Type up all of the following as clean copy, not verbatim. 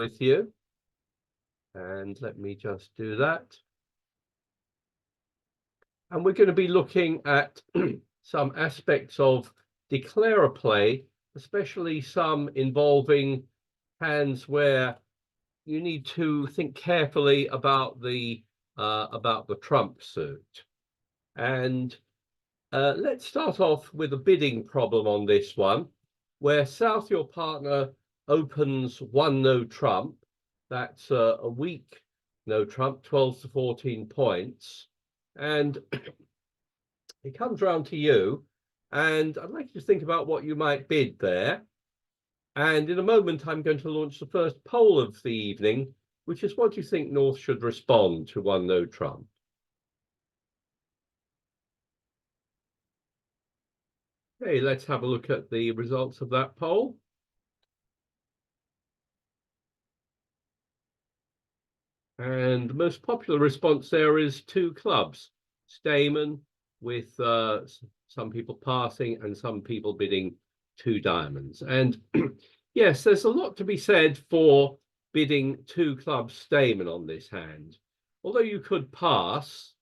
with you. And let me just do that. And we're going to be looking at some aspects of declarer play, especially some involving hands where you need to think carefully about the trump suit. And let's start off with a bidding problem on this one, where South, your partner, opens one no trump. That's a weak no trump, 12 to 14 points. And it comes round to you. And I'd like you to think about what you might bid there. And in a moment, I'm going to launch the first poll of the evening, which is what do you think North should respond to one no trump? Okay, let's have a look at the results of that poll. And the most popular response there is two clubs, Stayman, with some people passing and some people bidding two diamonds. And yes, there's a lot to be said for bidding two clubs Stayman on this hand. Although you could pass,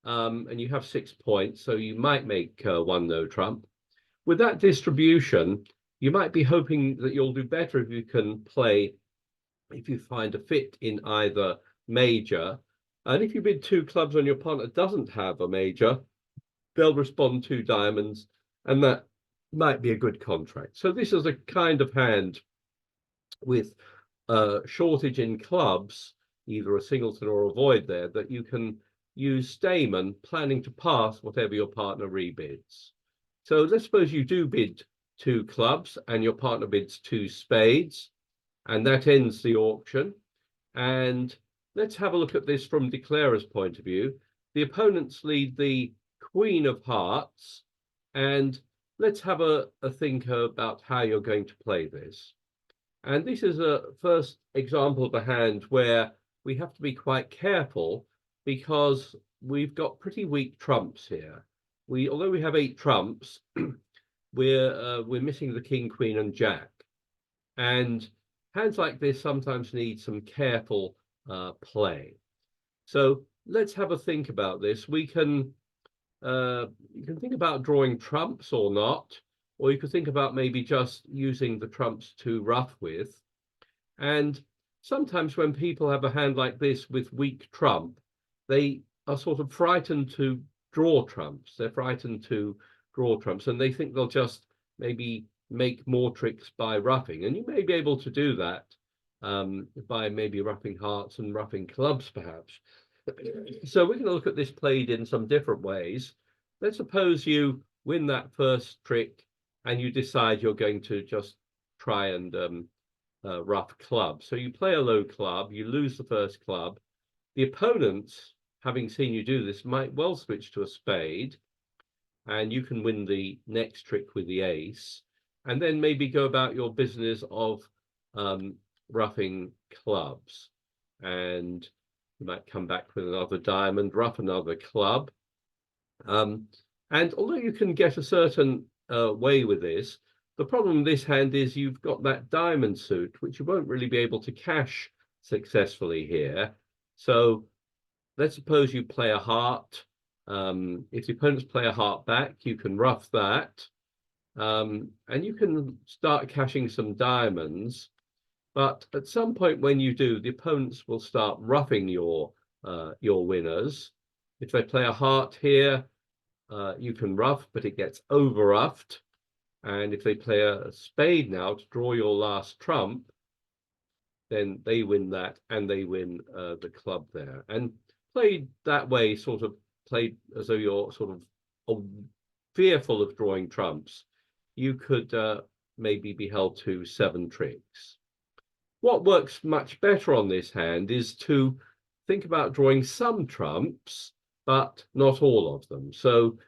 and you have 6 points, so you might make one no trump. With that distribution, you might be hoping that you'll do better if you can play, if you find a fit in either major. And if you bid two clubs and your partner doesn't have a major, they'll respond two diamonds, and that might be a good contract. So this is a kind of hand with shortage in clubs, either a singleton or a void there, that you can use Stayman, planning to pass whatever your partner rebids. So let's suppose you do bid two clubs and your partner bids two spades, and that ends the auction. And let's have a look at this from declarer's point of view. The opponents lead the Queen of Hearts, and let's have a think about how you're going to play this. And this is a first example of a hand where we have to be quite careful because we've got pretty weak trumps here. Although we have 8 trumps, we're missing the king, queen, and jack. And hands like this sometimes need some careful play. So let's have a think about this. You can think about drawing trumps or not, or you could think about maybe just using the trumps to ruff with. And sometimes when people have a hand like this with weak trump, they are sort of frightened to draw trumps. They're frightened to draw trumps, and they think they'll just maybe make more tricks by ruffing. And you may be able to do that by maybe ruffing hearts and ruffing clubs, perhaps. So we're going to look at this played in some different ways. Let's suppose you win that first trick and you decide you're going to just try and ruff club. So you play a low club, you lose the first club. The opponents, having seen you do this, might well switch to a spade, and you can win the next trick with the ace, and then maybe go about your business of ruffing clubs. And you might come back with another diamond, ruff another club. And although you can get a certain way with this, the problem with this hand is you've got that diamond suit, which you won't really be able to cash successfully here. So let's suppose you play a heart. If the opponents play a heart back, you can ruff that. And you can start cashing some diamonds. But at some point when you do, the opponents will start ruffing your winners. If they play a heart here, you can ruff, but it gets over ruffed. And if they play a spade now to draw your last trump, then they win that and they win the club there. And played that way, sort of played as though you're sort of fearful of drawing trumps, you could maybe be held to 7 tricks. What works much better on this hand is to think about drawing some trumps, but not all of them. So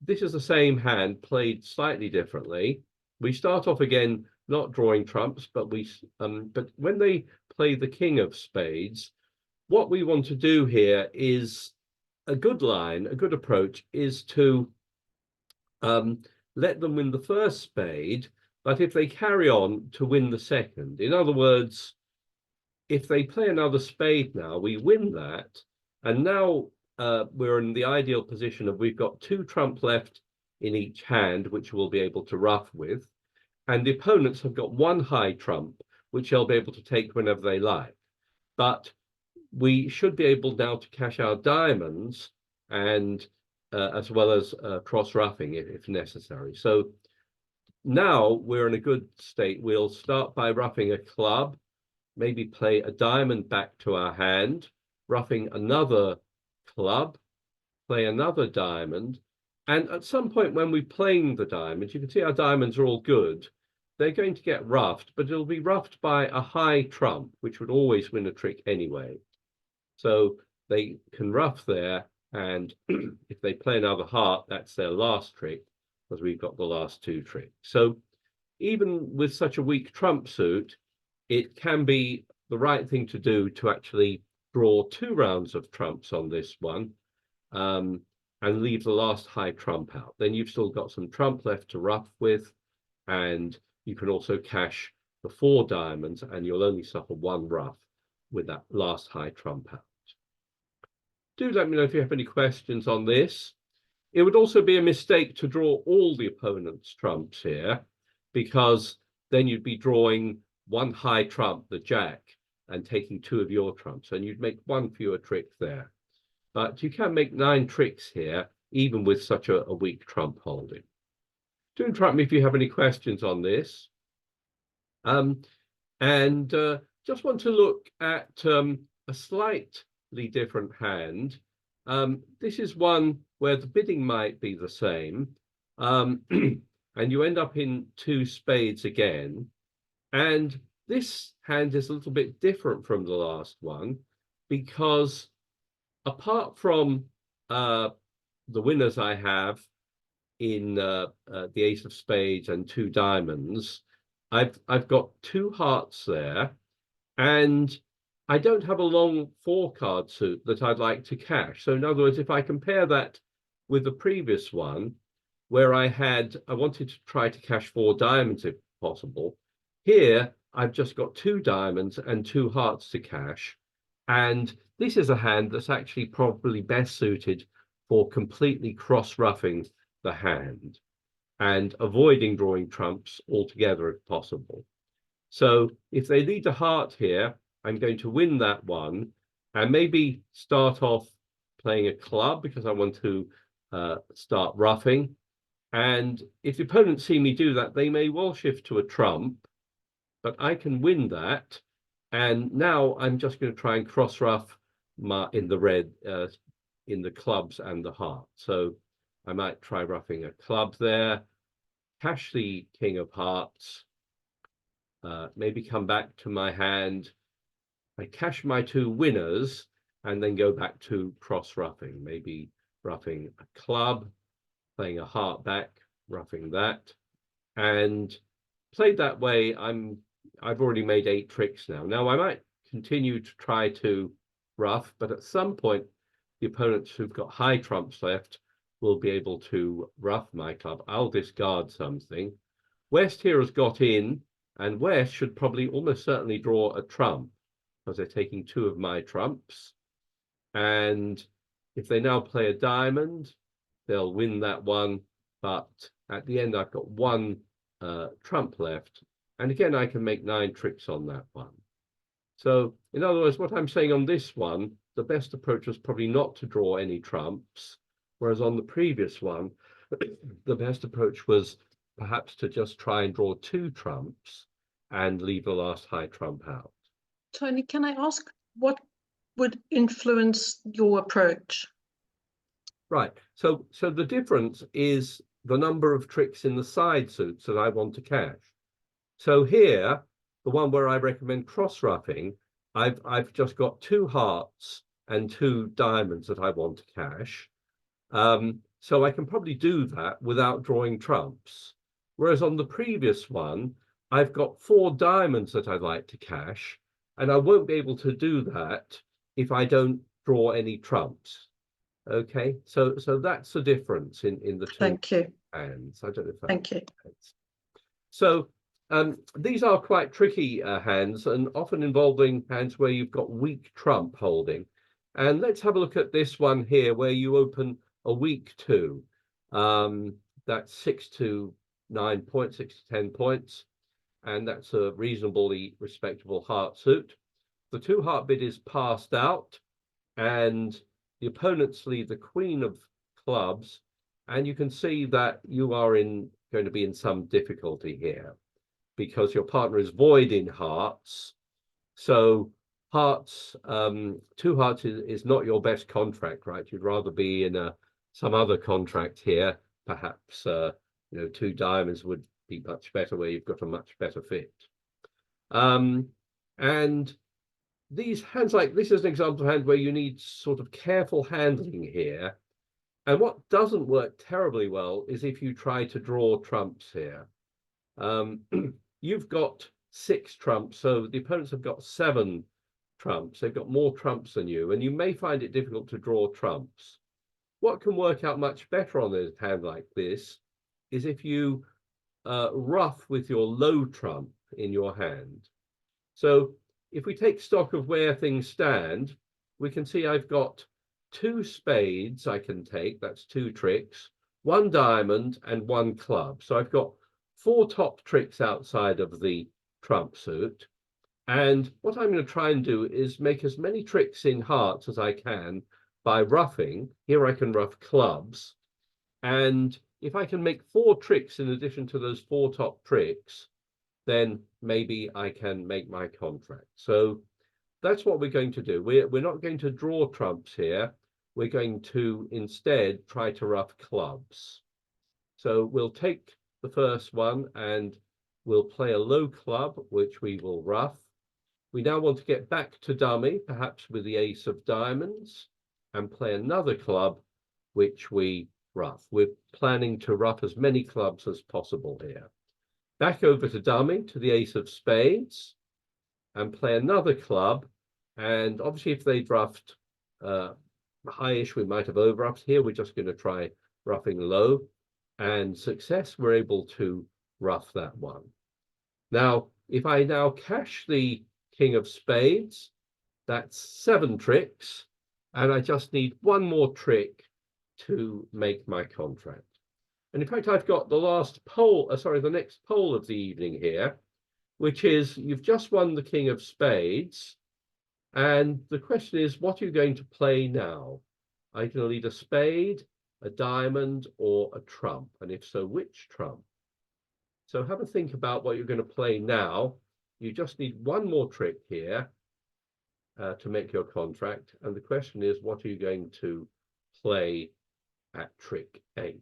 this is the same hand played slightly differently. We start off again not drawing trumps, but when they play the king of spades, what we want to do here is a good line, a good approach is to let them win the first spade, but if they carry on, to win the second. In other words, if they play another spade now, we win that. And now we're in the ideal position of we've got 2 trump left in each hand, which we'll be able to ruff with. And the opponents have got 1 high trump, which they'll be able to take whenever they like. But we should be able now to cash our diamonds and as well as cross ruffing if necessary. So now we're in a good state. We'll start by ruffing a club, maybe play a diamond back to our hand, ruffing another club, play another diamond. And at some point when we're playing the diamonds, you can see our diamonds are all good. They're going to get ruffed, but it'll be ruffed by a high trump, which would always win a trick anyway. So they can ruff there, and if they play another heart, that's their last trick, because we've got the last 2 tricks. So even with such a weak trump suit, it can be the right thing to do to actually draw 2 rounds of trumps on this one, and leave the last high trump out. Then you've still got some trump left to ruff with, and you can also cash the 4 diamonds, and you'll only suffer 1 ruff with that last high trump out. Do let me know if you have any questions on this. It would also be a mistake to draw all the opponent's trumps here, because then you'd be drawing 1 high trump, the jack, and taking 2 of your trumps, and you'd make 1 fewer trick there. But you can make 9 tricks here, even with such a weak trump holding. Do interrupt me if you have any questions on this. Just want to look at a slightly different hand. This is one where the bidding might be the same, and you end up in 2 spades again. And this hand is a little bit different from the last one, because apart from the winners I have in the ace of spades and 2 diamonds, I've got 2 hearts there, and I don't have a long 4-card suit that I'd like to cash. So in other words, if I compare that with the previous one, where I wanted to try to cash 4 diamonds if possible, here I've just got 2 diamonds and 2 hearts to cash. And this is a hand that's actually probably best suited for completely cross-ruffing the hand and avoiding drawing trumps altogether if possible. So if they lead a heart here, I'm going to win that one and maybe start off playing a club because I want to start ruffing. And if the opponents see me do that, they may well shift to a trump, but I can win that. And now I'm just going to try and cross ruff in the red, in the clubs and the heart. So I might try ruffing a club there, cash the king of hearts, maybe come back to my hand. I cash my 2 winners and then go back to cross ruffing, maybe ruffing a club, playing a heart back, ruffing that. And played that way, I've already made 8 tricks now. Now I might continue to try to ruff, but at some point, the opponents who've got high trumps left will be able to ruff my club. I'll discard something. West here has got in, and West should probably almost certainly draw a trump, because they're taking 2 of my trumps. And if they now play a diamond, they'll win that one. But at the end, I've got 1 trump left. And again, I can make 9 tricks on that one. So in other words, what I'm saying on this one, the best approach was probably not to draw any trumps. Whereas on the previous one, the best approach was perhaps to just try and draw 2 trumps and leave the last high trump out. Tony, can I ask what would influence your approach? Right. So the difference is the number of tricks in the side suits that I want to cash. So here, the one where I recommend cross ruffing, I've just got 2 hearts and 2 diamonds that I want to cash. So I can probably do that without drawing trumps. Whereas on the previous one, I've got 4 diamonds that I'd like to cash, and I won't be able to do that if I don't draw any trumps. Okay, so that's the difference in the 2 Thank you. hands. I don't know if that Thank you. makes sense. So These are quite tricky hands, and often involving hands where you've got weak trump holding. And let's have a look at this one here, where you open a weak two. That's 6 to 9 points, 6 to 10 points, and that's a reasonably respectable heart suit. The two heart bid is passed out, and the opponents lead the queen of clubs, and you can see that you are going to be in some difficulty here, because your partner is void in hearts. So hearts, two hearts is not your best contract, right? You'd rather be in some other contract here. Perhaps two diamonds would be much better, where you've got a much better fit. And these hands, like this is an example of hand where you need sort of careful handling here. And what doesn't work terribly well is if you try to draw trumps here. You've got 6 trumps, so the opponents have got 7 trumps. They've got more trumps than you, and you may find it difficult to draw trumps. What can work out much better on a hand like this is if you ruff with your low trump in your hand. So if we take stock of where things stand, we can see I've got 2 spades I can take, that's 2 tricks, 1 diamond and 1 club. So I've got 4 top tricks outside of the trump suit. And what I'm going to try and do is make as many tricks in hearts as I can by ruffing. Here I can ruff clubs. And if I can make 4 tricks in addition to those 4 top tricks, then maybe I can make my contract. So that's what we're going to do. We're not going to draw trumps here. We're going to instead try to ruff clubs. So we'll take the first one and we'll play a low club, which we will ruff. We now want to get back to dummy, perhaps with the ace of diamonds, and play another club, which we ruff. We're planning to ruff as many clubs as possible here. Back over to dummy, to the ace of spades, and play another club. And obviously, if they'd ruffed highish, we might have overruffed. Here, we're just going to try ruffing low. And success, we're able to ruff that one. Now, if I now cash the king of spades, that's 7 tricks, and I just need 1 more trick to make my contract. And in fact, I've got the the next pole of the evening here, which is you've just won the king of spades, and the question is, what are you going to play now? Are you going to lead a spade, a diamond, or a trump? And if so, which trump? So have a think about what you're going to play now. You just need 1 more trick here to make your contract. And the question is, what are you going to play at trick 8?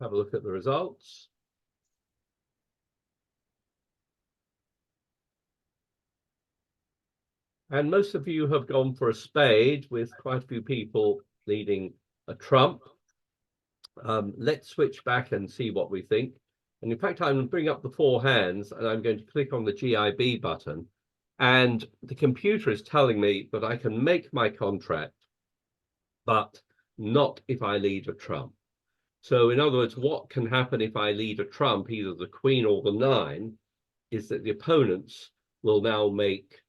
Have a look at the results. And most of you have gone for a spade, with quite a few people leading a trump. Let's switch back and see what we think. And in fact, I'm going to bring up the 4 hands, and I'm going to click on the GIB button. And the computer is telling me that I can make my contract, but not if I lead a trump. So in other words, what can happen if I lead a trump, either the queen or the 9, is that the opponents will now make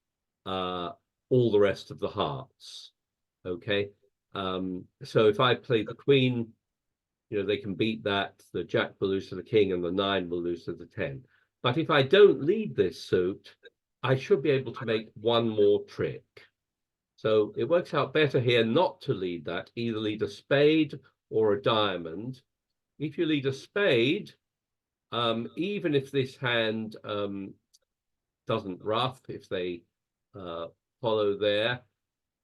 all the rest of the hearts. Okay. So if I play the queen, they can beat that. The jack will lose to the king, and the 9 will lose to the 10. But if I don't lead this suit, I should be able to make 1 more trick. So it works out better here not to lead that, either lead a spade or a diamond. If you lead a spade, even if this hand doesn't ruff, if they follow there,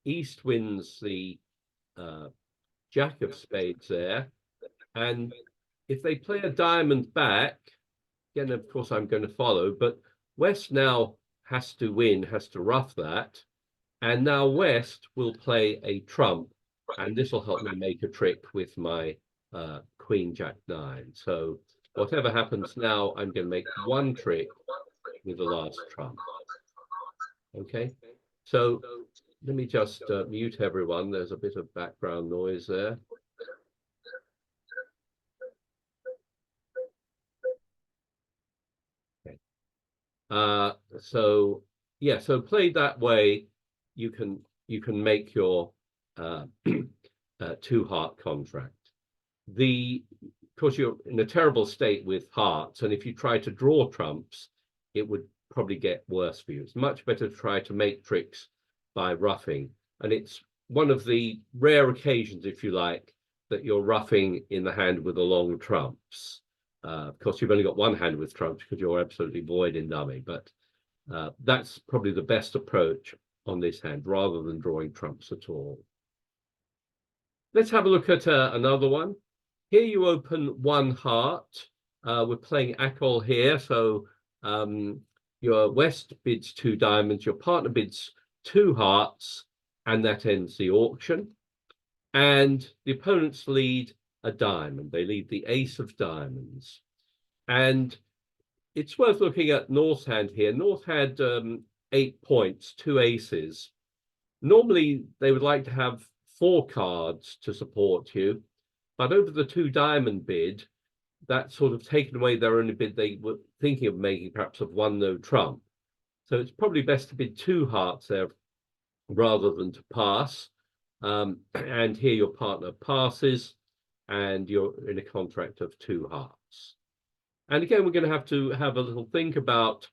East wins the jack of spades there. And if they play a diamond back, again, of course, I'm going to follow, but West now has to win, has to ruff that. And now West will play a trump, and this will help me make a trick with my queen, jack 9. So whatever happens now, I'm going to make 1 trick with the last trump. Okay, so let me just mute everyone. There's a bit of background noise there. So yeah, so played that way, you can make your two heart contract. Of course, you're in a terrible state with hearts, and if you try to draw trumps, it would probably get worse for you. It's much better to try to make tricks by ruffing, and it's one of the rare occasions, if you like, that you're ruffing in the hand with the long trumps. Of course, you've only got one hand with trumps because you're absolutely void in dummy, but that's probably the best approach on this hand, rather than drawing trumps at all. Let's have a look at another one. Here you open one heart. We're playing Akol here, so your West bids two diamonds, your partner bids two hearts, and that ends the auction. And the opponents lead a diamond. They lead the ace of diamonds. And it's worth looking at North's hand here. North had 8 points, two aces. Normally, they would like to have 4 cards to support you, but over the 2 diamond bid, that sort of taken away their only bid they were thinking of making, perhaps of 1 no trump. So it's probably best to bid 2 hearts there rather than to pass. And here your partner passes, and you're in a contract of 2 hearts. And again, we're going to have a little think about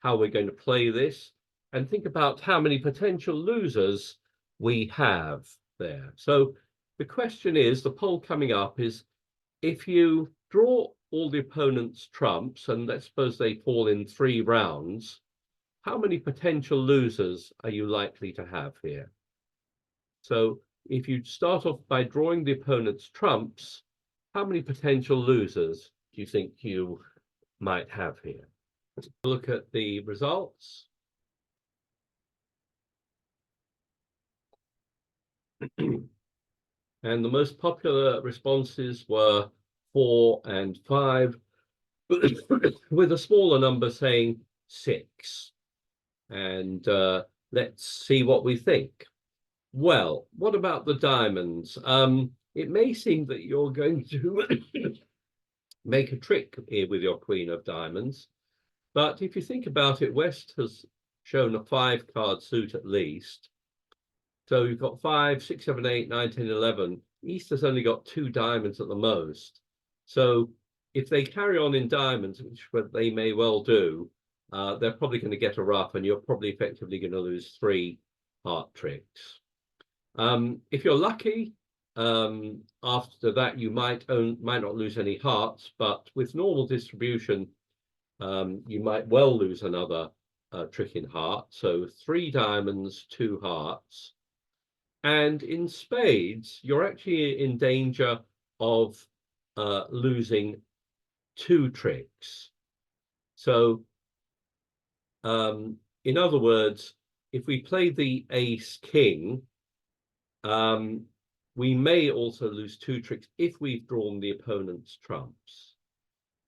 how we're going to play this, and think about how many potential losers we have there. So the question is, the poll coming up is, if you draw all the opponent's trumps, and let's suppose they fall in 3 rounds, how many potential losers are you likely to have here? So if you start off by drawing the opponent's trumps, how many potential losers do you think you might have here? Let's look at the results. And the most popular responses were 4 and 5, with a smaller number saying 6. And let's see what we think. Well, what about the diamonds? It may seem that you're going to make a trick here with your queen of diamonds, but if you think about it, West has shown a 5-card suit at least. So you've got 5, 6, 7, 8, 9, 10, 11. East has only got 2 diamonds at the most. So if they carry on in diamonds, which they may well do, they're probably going to get a ruff, and you're probably effectively going to lose 3 heart tricks. If you're lucky, after that you might not lose any hearts, but with normal distribution, you might well lose another trick in heart. So 3 diamonds, 2 hearts. And in spades, you're actually in danger of losing 2 tricks. So in other words, if we play the ace king, we may also lose 2 tricks if we've drawn the opponent's trumps.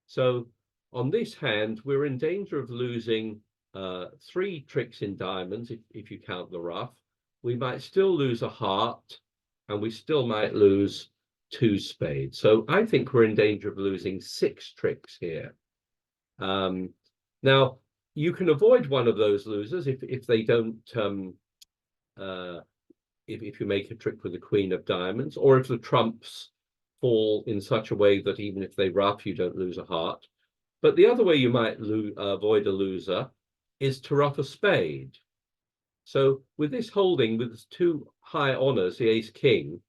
So on this hand, we're in danger of losing 3 tricks in diamonds if you count the ruff. We might still lose a heart, and we still might lose 2 spades. So I think we're in danger of losing 6 tricks here. Now, you can avoid one of those losers if they don't, if you make a trick with the queen of diamonds, or if the trumps fall in such a way that even if they ruff, you don't lose a heart. But the other way you might avoid a loser is to ruff a spade. So with this holding, with 2 high honors, the ace king,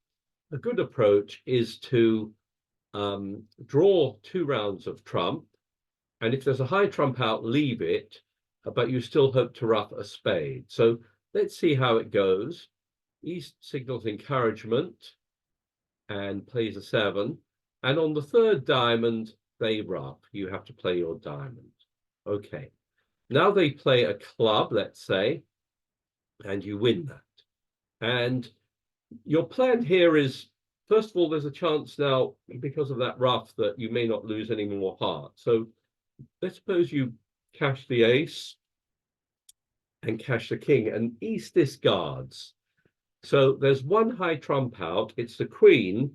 a good approach is to draw 2 rounds of trump, and if there's a high trump out, leave it, but you still hope to ruff a spade. So let's see how it goes. East signals encouragement and plays a 7, and on the 3rd diamond they ruff. You have to play your diamond. Okay, now they play a club, let's say, and you win that. And your plan here is, first of all, there's a chance now, because of that ruff, that you may not lose any more hearts. So let's suppose you cash the ace and cash the king, and East discards. So there's 1 high trump out, it's the queen,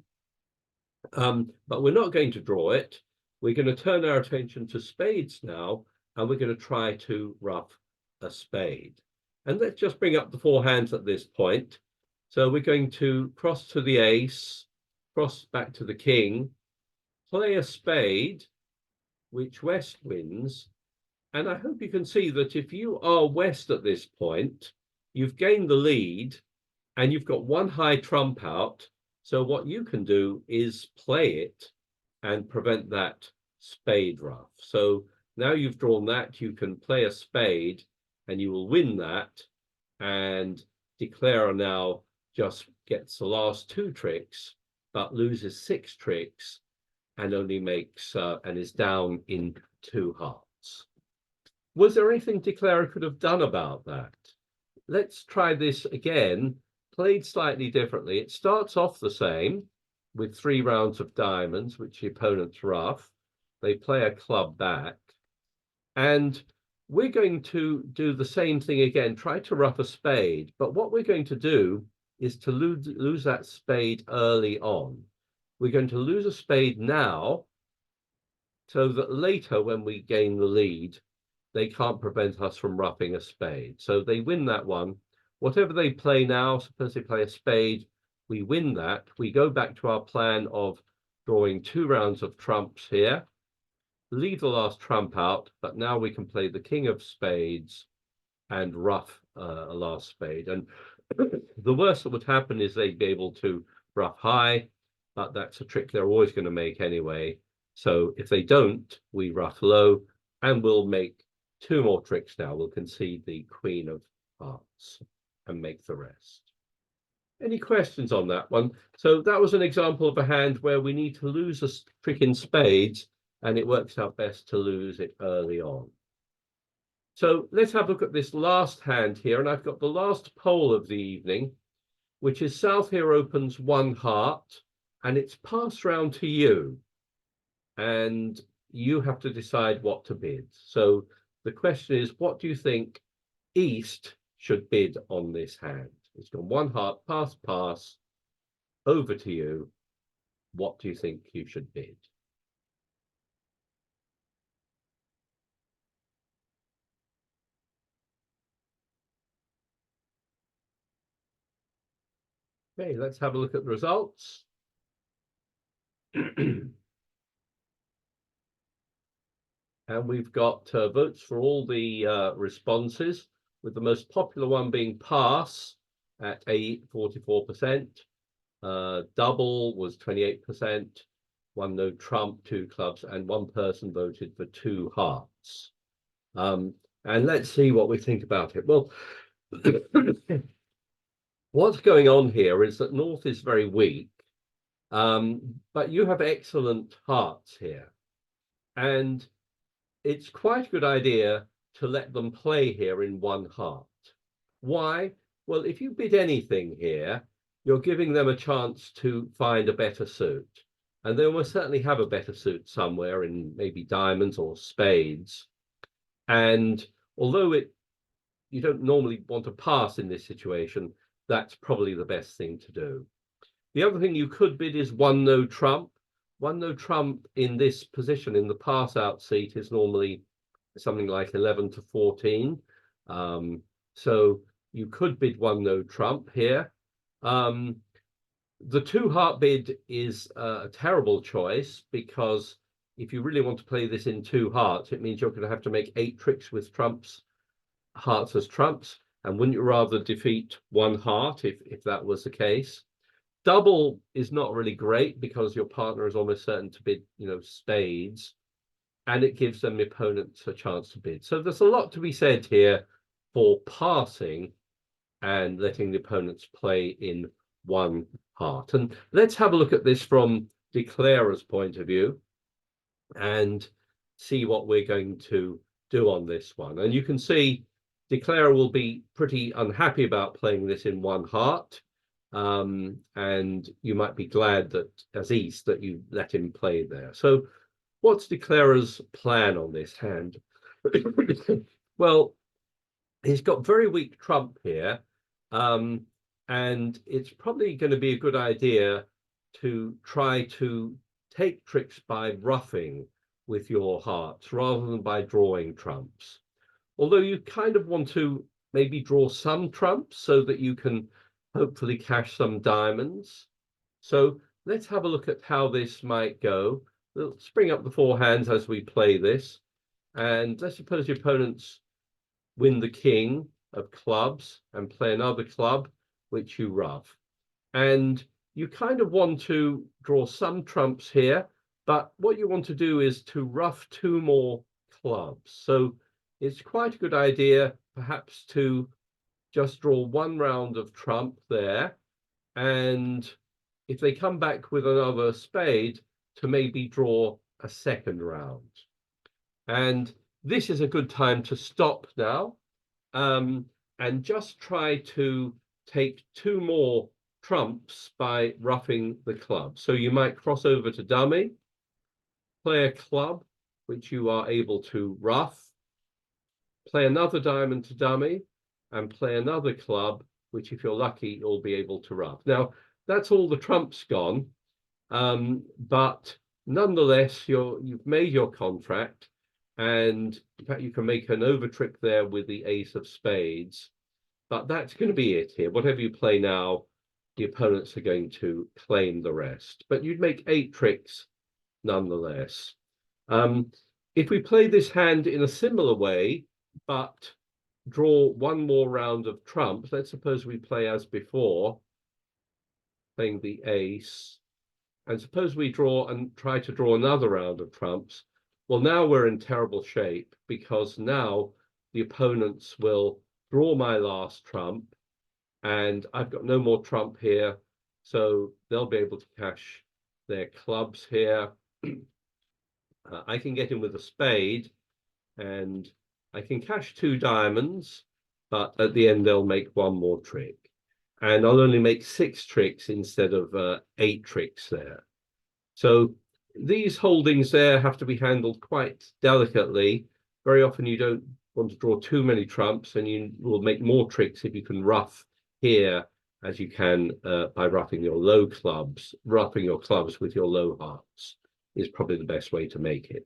but we're not going to draw it. We're going to turn our attention to spades now, and we're going to try to ruff a spade. And let's just bring up the four hands at this point. So we're going to cross to the ace, cross back to the king, play a spade, which West wins. And I hope you can see that if you are West at this point, you've gained the lead and you've got one high trump out. So what you can do is play it and prevent that spade ruff. So now you've drawn that, you can play a spade and you will win that. And Declarer now just gets the last two tricks, but loses 6 tricks and only makes and is down in 2 hearts. Was there anything Declarer could have done about that? Let's try this again, played slightly differently. It starts off the same with 3 rounds of diamonds, which the opponents ruff. They play a club back. And we're going to do the same thing again, try to ruff a spade. But what we're going to do is to lose that spade early on. We're going to lose a spade now so that later when we gain the lead, they can't prevent us from ruffing a spade. So they win that one. Whatever they play now, suppose they play a spade, we win that. We go back to our plan of drawing 2 rounds of trumps here, leave the last trump out, but now we can play the king of spades and ruff a last spade. And the worst that would happen is they'd be able to ruff high, but that's a trick they're always going to make anyway. So if they don't, we ruff low, and we'll make 2 more tricks now. We'll concede the queen of hearts and make the rest. Any questions on that one? So that was an example of a hand where we need to lose a trick in spades, and it works out best to lose it early on. So let's have a look at this last hand here, and I've got the last pole of the evening, which is South here opens 1 heart, and it's passed round to you, and you have to decide what to bid. So the question is, what do you think East should bid on this hand? It's got 1 heart, pass, pass, over to you. What do you think you should bid? Okay, let's have a look at the results. And we've got votes for all the responses, with the most popular one being pass at 44%. Double was 28%. 1 no trump, 2 clubs, and 1 person voted for 2 hearts. And let's see what we think about it. Well, what's going on here is that North is very weak, but you have excellent hearts here. And it's quite a good idea to let them play here in 1 heart. Why? Well, if you bid anything here, you're giving them a chance to find a better suit. And they will certainly have a better suit somewhere in maybe diamonds or spades. And although you don't normally want to pass in this situation, that's probably the best thing to do. The other thing you could bid is 1 no trump. 1 no trump in this position in the pass out seat is normally something like 11 to 14. So you could bid 1 no trump here. The 2 heart bid is a terrible choice, because if you really want to play this in 2 hearts, it means you're going to have to make 8 tricks with trumps, hearts as trumps. And wouldn't you rather defeat 1 heart if that was the case? Double is not really great because your partner is almost certain to bid, spades, and it gives them the opponents a chance to bid. So there's a lot to be said here for passing and letting the opponents play in 1 heart. And let's have a look at this from Declarer's point of view and see what we're going to do on this one. And you can see Declarer will be pretty unhappy about playing this in 1 heart. And you might be glad that, as East, that you let him play there. So what's Declarer's plan on this hand? Well, he's got very weak trump here, and it's probably going to be a good idea to try to take tricks by ruffing. with your hearts rather than by drawing trumps. Although you kind of want to maybe draw some trumps so that you can hopefully cash some diamonds. So let's have a look at how this might go. Let's bring up the four hands as we play this. And let's suppose your opponents win the king of clubs and play another club, which you ruff. And you kind of want to draw some trumps here, but what you want to do is to ruff two more clubs. So it's quite a good idea perhaps to just draw one round of trump there, and if they come back with another spade, to maybe draw a second round. And this is a good time to stop now, and just try to take two more trumps by ruffing the club. So you might cross over to dummy, play a club, which you are able to ruff, play another diamond to dummy, and play another club, which if you're lucky, you'll be able to ruff. Now, that's all the trumps gone, but nonetheless, you've made your contract, and in fact, you can make an over trick there with the ace of spades, but that's going to be it here. Whatever you play now, the opponents are going to claim the rest, but you'd make 8 tricks nonetheless. If we play this hand in a similar way, but draw one more round of trumps, let's suppose we play as before, playing the ace, and suppose we draw and try to draw another round of trumps. Well, now we're in terrible shape, because now the opponents will draw my last trump, and I've got no more trump here, so they'll be able to cash their clubs here. I can get in with a spade, and I can cash 2 diamonds, but at the end they'll make one more trick. And I'll only make 6 tricks instead of 8 tricks there. So these holdings there have to be handled quite delicately. Very often you don't want to draw too many trumps, and you will make more tricks if you can ruff here as you can by ruffing your low clubs. Ruffing your clubs with your low hearts is probably the best way to make it.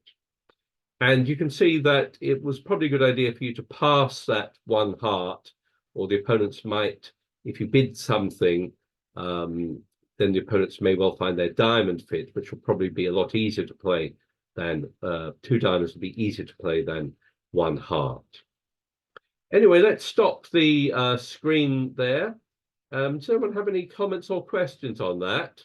And you can see that it was probably a good idea for you to pass that one heart, or the opponents might, if you bid something, then the opponents may well find their diamond fit, which will probably be a lot easier to play than 2 diamonds will be easier to play than 1 heart. Anyway, let's stop the screen there. Does anyone have any comments or questions on that?